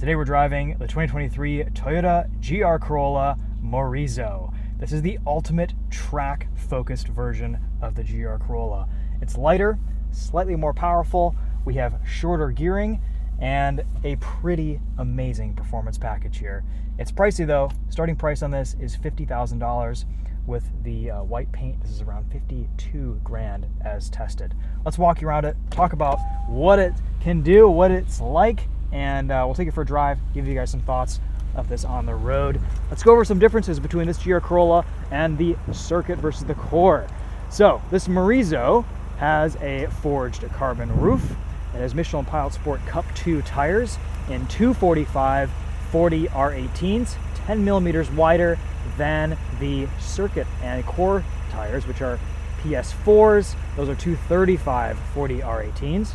Today we're driving the 2023 Toyota GR Corolla Morizo. This is the ultimate track-focused version of the GR Corolla. It's lighter, slightly more powerful, we have shorter gearing, and a pretty amazing performance package here. It's pricey though. Starting price on this is $50,000. With the white paint, this is around 52 grand as tested. Let's walk you around it, talk about what it can do, what it's like, and we'll take it for a drive, give you guys some thoughts of this on the road. Let's go over some differences between this GR Corolla and the Circuit versus the Core. So this Morizo has a forged carbon roof. It has Michelin Pilot Sport Cup 2 tires in 245 40 R18s, 10 millimeters wider than the Circuit and Core tires, which are PS4s. Those are 235 40 R18s.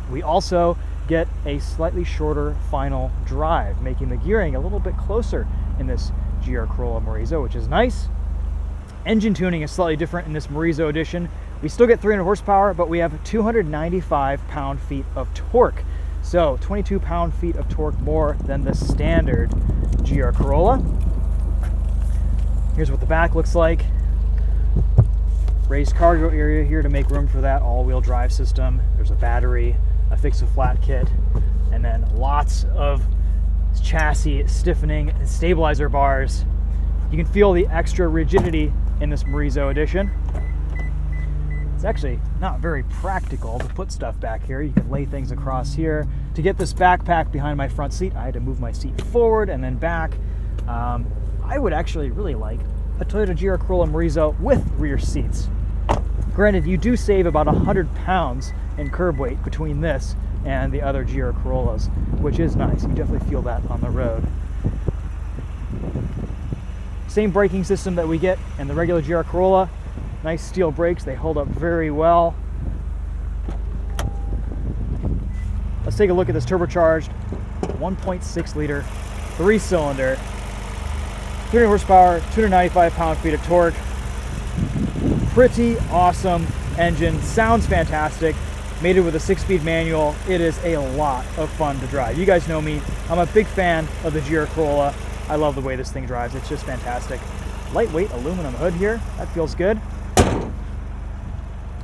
We also get a slightly shorter final drive, making the gearing a little bit closer in this GR Corolla Morizo, which is nice. Engine tuning is slightly different in this Morizo edition. We still get 300 horsepower, but we have 295 pound-feet of torque. So 22 pound-feet of torque more than the standard GR Corolla. Here's what the back looks like. Raised cargo area here to make room for that all-wheel drive system. There's a battery, a fix-a-flat kit, and then lots of chassis stiffening and stabilizer bars. You can feel the extra rigidity in this Morizo edition. It's actually not very practical to put stuff back here. You can lay things across here. To get this backpack behind my front seat, I had to move my seat forward and then back. I would actually really like a Toyota GR Corolla Morizo with rear seats. Granted, you do save about 100 pounds in curb weight between this and the other GR Corollas, which is nice. You definitely feel that on the road. Same braking system that we get in the regular GR Corolla. Nice steel brakes, they hold up very well. Let's take a look at this turbocharged 1.6 liter, 3-cylinder, 300 horsepower, 295 pound-feet of torque. Pretty awesome engine, sounds fantastic. Made it with a 6-speed manual. It is a lot of fun to drive. You guys know me, I'm a big fan of the GR Corolla. I love the way this thing drives, it's just fantastic. Lightweight aluminum hood here, that feels good.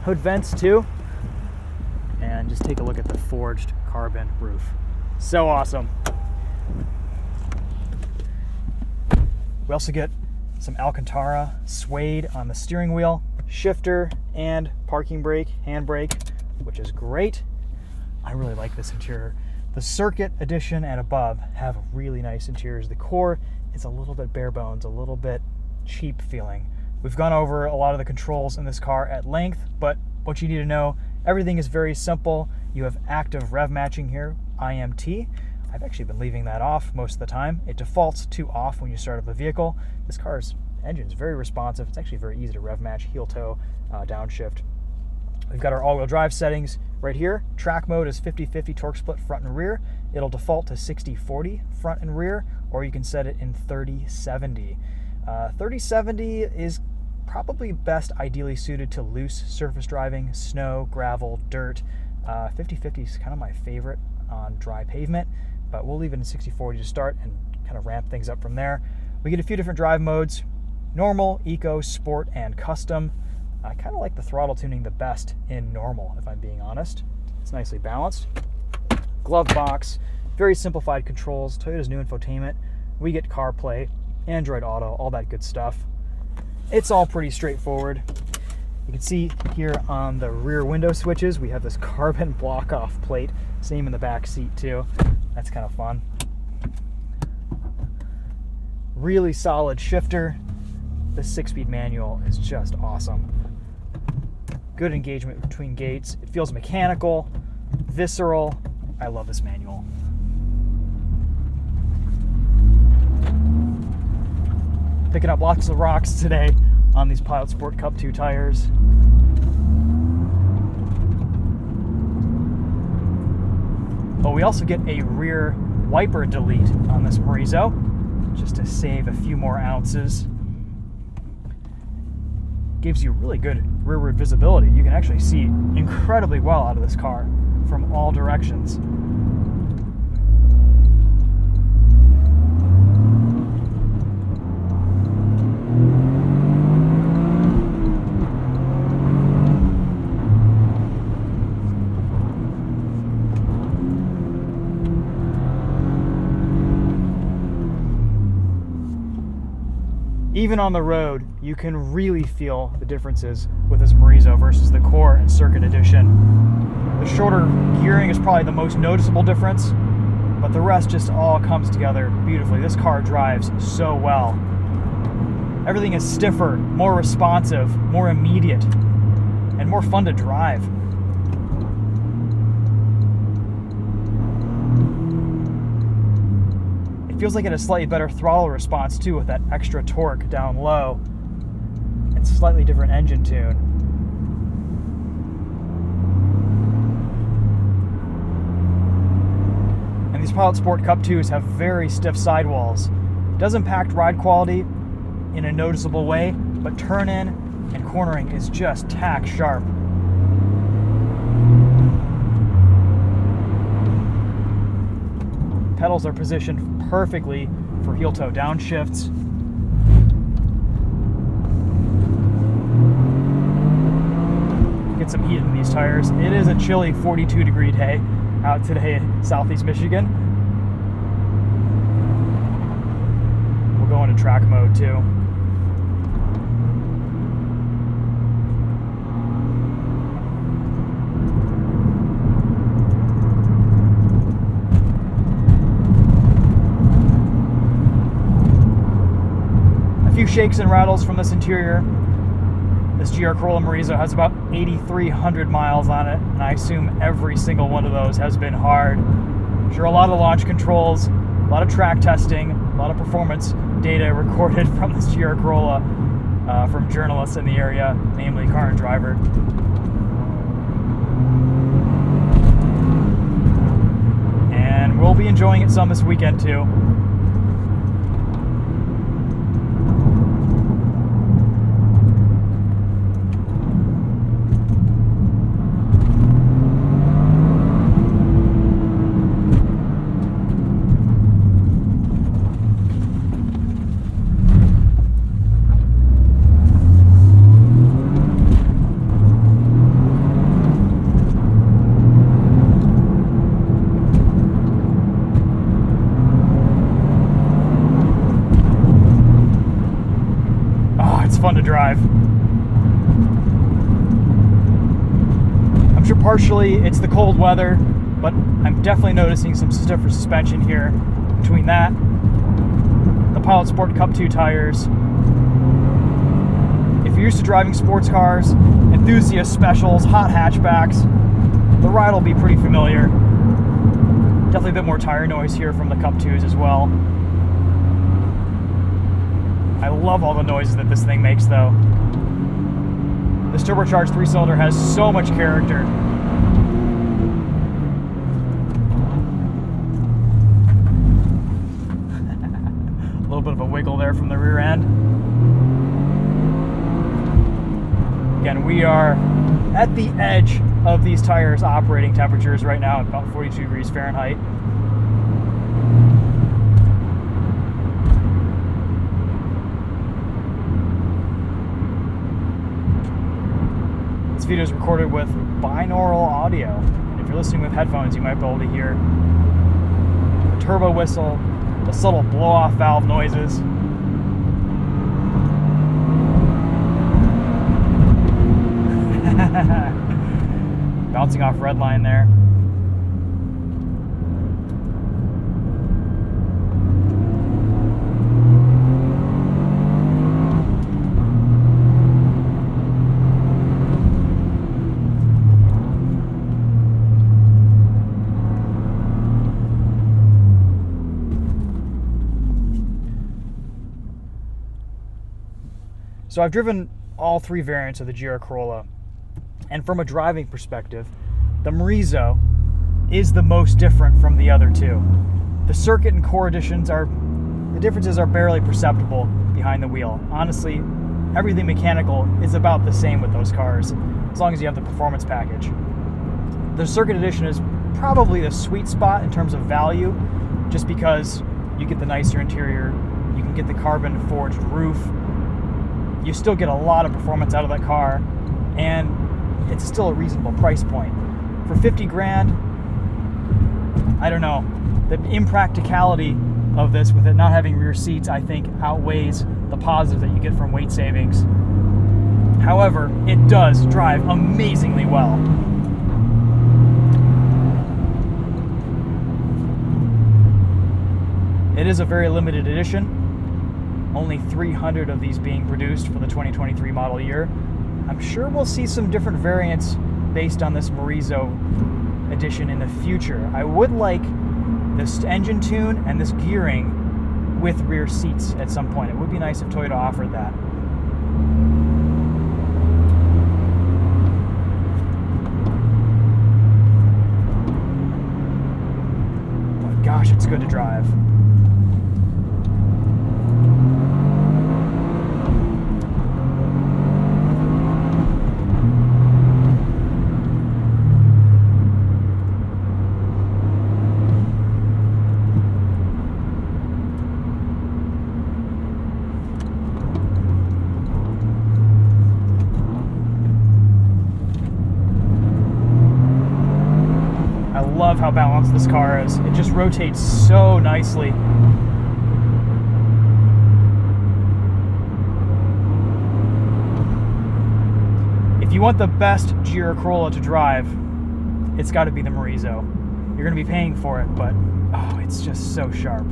Hood vents too. And just take a look at the forged carbon roof. So awesome. We also get some Alcantara suede on the steering wheel, shifter, and parking brake, handbrake, which is great. I really like this interior. The Circuit edition and above have really nice interiors. The Core is a little bit bare bones, a little bit cheap feeling. We've gone over a lot of the controls in this car at length, but what you need to know, everything is very simple. You have active rev matching here, IMT. I've actually been leaving that off most of the time. It defaults to off when you start up the vehicle. This car's engine is very responsive. It's actually very easy to rev match, heel toe, downshift. We've got our all-wheel drive settings right here. Track mode is 50-50 torque split front and rear. It'll default to 60-40 front and rear, or you can set it in 30-70. 30-70 is probably best ideally suited to loose surface driving, snow, gravel, dirt. 50-50 is kind of my favorite on dry pavement, but we'll leave it in 60-40 to start and kind of ramp things up from there. We get a few different drive modes: normal, eco, sport, and custom. I kind of like the throttle tuning the best in normal, if I'm being honest. It's nicely balanced. Glove box, very simplified controls, Toyota's new infotainment. We get CarPlay, Android Auto, all that good stuff. It's all pretty straightforward. You can see here on the rear window switches, we have this carbon block-off plate. Same in the back seat too. That's kind of fun. Really solid shifter. This 6-speed manual is just awesome. Good engagement between gates. It feels mechanical, visceral. I love this manual. Picking up lots of rocks today on these Pilot Sport Cup 2 tires. But we also get a rear wiper delete on this Morizo, just to save a few more ounces. Gives you really good rearward visibility. You can actually see incredibly well out of this car from all directions. even on the road, you can really feel the differences with this Morizo versus the Core and Circuit Edition. The shorter gearing is probably the most noticeable difference, but the rest just all comes together beautifully. This car drives so well. Everything is stiffer, more responsive, more immediate, and more fun to drive. It feels like it has slightly better throttle response too, with that extra torque down low and slightly different engine tune. And these Pilot Sport Cup 2s have very stiff sidewalls. It does impact ride quality in a noticeable way, but turn in and cornering is just tack sharp. Pedals are positioned perfectly for heel toe downshifts. Get some heat in these tires. It is a chilly 42-degree day out today in Southeast Michigan. We'll go into track mode too. Few shakes and rattles from this interior. This GR Corolla Morizo has about 8,300 miles on it, and I assume every single one of those has been hard. Sure, a lot of launch controls, a lot of track testing, a lot of performance data recorded from this GR Corolla from journalists in the area, namely Car and Driver. And we'll be enjoying it some this weekend too. Fun to drive. I'm sure partially it's the cold weather, but I'm definitely noticing some stiffer suspension here. Between that, the Pilot Sport Cup 2 tires. If you're used to driving sports cars, enthusiast specials, hot hatchbacks, the ride will be pretty familiar. Definitely a bit more tire noise here from the Cup 2s as well. I love all the noises that this thing makes though. This turbocharged 3-cylinder has so much character. A little bit of a wiggle there from the rear end. Again, we are at the edge of these tires' operating temperatures right now at about 42 degrees Fahrenheit. This video is recorded with binaural audio, and if you're listening with headphones, you might be able to hear the turbo whistle, the subtle blow-off valve noises. Bouncing off red line there. So I've driven all three variants of the GR Corolla, and from a driving perspective, the Morizo is the most different from the other two. The Circuit and Core editions the differences are barely perceptible behind the wheel. Honestly, everything mechanical is about the same with those cars, as long as you have the performance package. The Circuit edition is probably the sweet spot in terms of value, just because you get the nicer interior, you can get the carbon forged roof, you still get a lot of performance out of that car, and it's still a reasonable price point. For 50 grand, I don't know, the impracticality of this with it not having rear seats, I think, outweighs the positive that you get from weight savings. However, it does drive amazingly well. It is a very limited edition. Only 300 of these being produced for the 2023 model year. I'm sure we'll see some different variants based on this Morizo edition in the future. I would like this engine tune and this gearing with rear seats at some point. It would be nice if Toyota offered that. Oh my gosh, it's good to drive. Love how balanced this car is. It just rotates so nicely. If you want the best GR Corolla to drive, it's got to be the Morizo. You're going to be paying for it, but oh, it's just so sharp.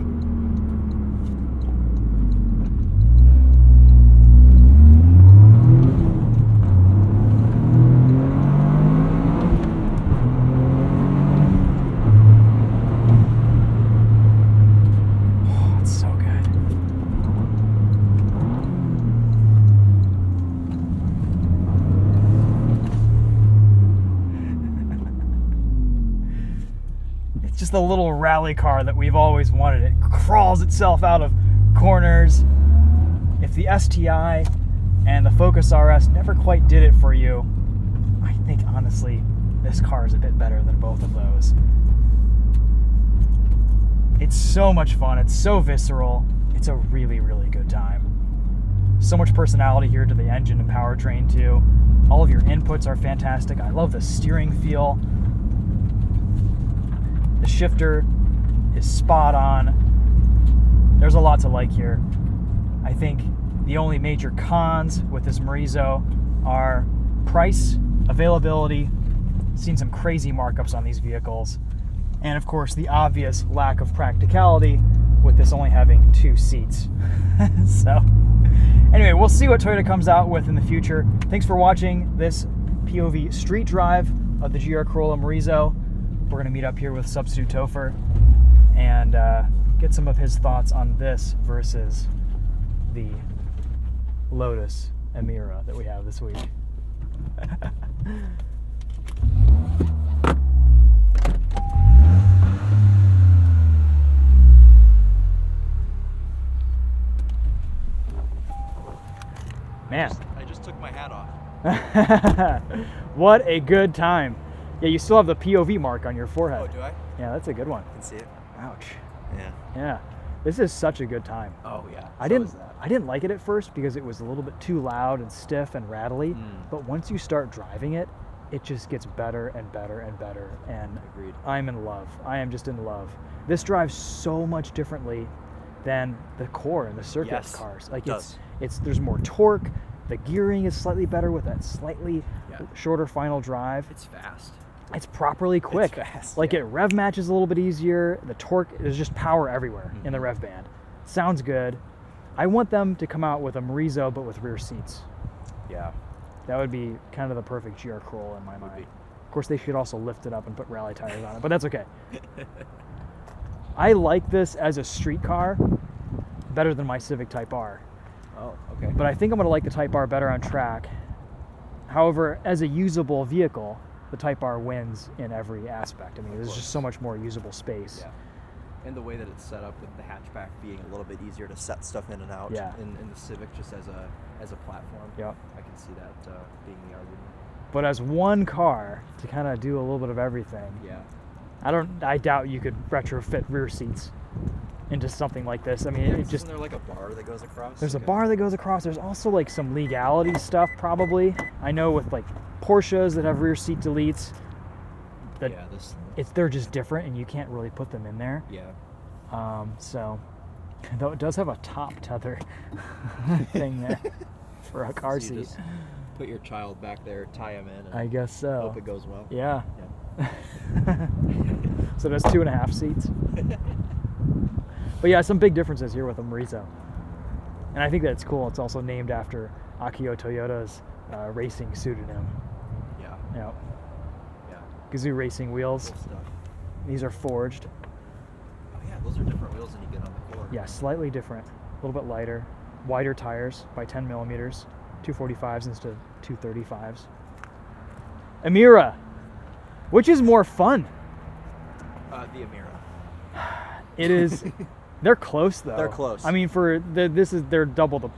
Just a little rally car that we've always wanted. It crawls itself out of corners. If the STI and the Focus RS never quite did it for you, I think honestly this car is a bit better than both of those. It's so much fun. It's so visceral. It's a really, really good time. So much personality here to the engine and powertrain too. All of your inputs are fantastic. I love the steering feel. The shifter is spot on. There's a lot to like here. I think the only major cons with this Morizo are price, availability, seen some crazy markups on these vehicles, and of course the obvious lack of practicality with this only having 2 seats. So anyway, we'll see what Toyota comes out with in the future. Thanks for watching this POV street drive of the GR Corolla Morizo. We're going to meet up here with Substitute Topher and get some of his thoughts on this versus the Lotus Emira that we have this week. Man. I just took my hat off. What a good time. Yeah, you still have the POV mark on your forehead. Oh, do I? Yeah, that's a good one. I can see it. Ouch. Yeah. Yeah. This is such a good time. Oh, yeah. I didn't like it at first because it was a little bit too loud and stiff and rattly. But once you start driving it, it just gets better and better and better. And agreed. I'm in love. I am just in love. This drives so much differently than the core and the circuit cars. Like it's there's more torque. The gearing is slightly better with that slightly shorter final drive. It's fast. It's properly quick. It's fast, like it rev matches a little bit easier. The torque, there's just power everywhere in the rev band. Sounds good. I want them to come out with a Morizo but with rear seats. Yeah. That would be kind of the perfect GR Corolla in my mind. Of course, they should also lift it up and put rally tires on it, but that's okay. I like this as a street car better than my Civic Type R. Oh, okay. But I think I'm going to like the Type R better on track. However, as a usable vehicle, the Type R wins in every aspect. I mean, there's just so much more usable space. Yeah. And the way that it's set up with the hatchback being a little bit easier to set stuff in and out in the Civic just as a platform. Yeah. I can see that being the argument. But as one car to kind of do a little bit of everything. Yeah. I doubt you could retrofit rear seats into something like this. I mean, it just... Isn't there like a bar that goes across? There's a bar that goes across. There's also like some legality stuff probably. I know with like Porsches that have rear seat deletes, that they're just different and you can't really put them in there. Yeah. So Though it does have a top tether thing there for a car So you seat. just put your child back there, tie him in, and I guess so. hope it goes well. Yeah. Yeah. So there's 2.5 seats. But yeah, some big differences here with the Morizo. And I think that's cool. It's also named after Akio Toyota's racing pseudonym. Yeah. Yeah. Yeah. Gazoo racing wheels. Cool stuff. These are forged. Oh yeah, those are different wheels than you get on the Core. Yeah, slightly different. A little bit lighter. Wider tires by 10 millimeters. 245s instead of 235s. Emira. Which is more fun? The Emira. It is. They're close though. They're close. I mean, they're double the.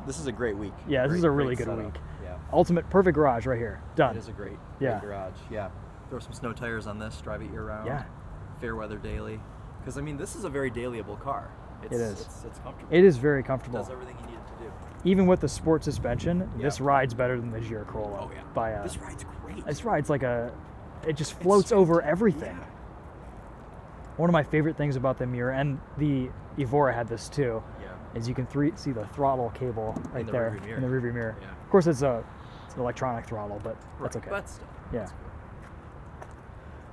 This is a great week. Yeah, this is a really good setup. week. Yeah. Ultimate perfect garage right here. Done. It is a great Yeah. garage. Yeah. Throw some snow tires on this. Drive it year round. Yeah. Fair weather daily. Because I mean, this is a very dailyable car. It is. It's comfortable. It is very It comfortable. does everything you need it to do. Even with the sport suspension, Yeah. this rides better than the GR Corolla. Oh yeah. By This ride's great. This ride's like it just floats over everything. Yeah. One of my favorite things about the Emira, and the Evora had this too, Yeah. is you can see the throttle cable right the there rearview mirror. in the rearview mirror. Yeah. Of course, it's an electronic throttle, but that's Right. okay. But still, Yeah. that's cool.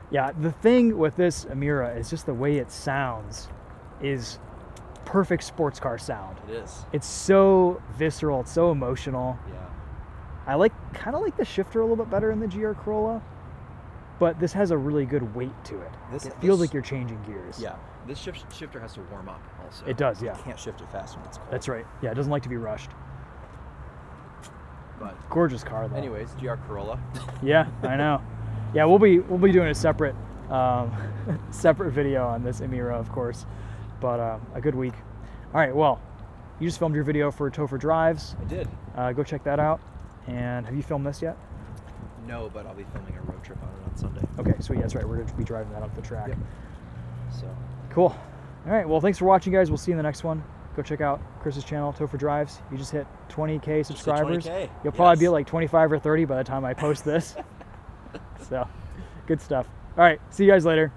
Yeah, the thing with this Emira is just the way it sounds is perfect sports car sound. It is. It's so visceral, it's so emotional. Yeah. I kind of like the shifter a little bit better in the GR Corolla, but this has a really good weight to it. It feels like you're changing gears. Yeah. This shifter has to warm up also. It does, yeah. You can't shift it fast when it's cold. That's right. Yeah, it doesn't like to be rushed. But Gorgeous car though. anyways, GR Corolla. Yeah, I know. Yeah, we'll be doing a separate separate video on this Emira, of course. But a good week. All right, well, you just filmed your video for TheTopher Drives. I did. Go check that out. And have you filmed this yet? No, but I'll be filming a road trip on it on Sunday. Okay, sweet. That's right. We're going to be driving that up the track. Yep. So. Cool. All right. Well, thanks for watching, guys. We'll see you in the next one. Go check out Chris's channel, TheTopher Drives. You just hit 20K subscribers. 20K. You'll probably Yes. be at like 25 or 30 by the time I post this. So, good stuff. All right. See you guys later.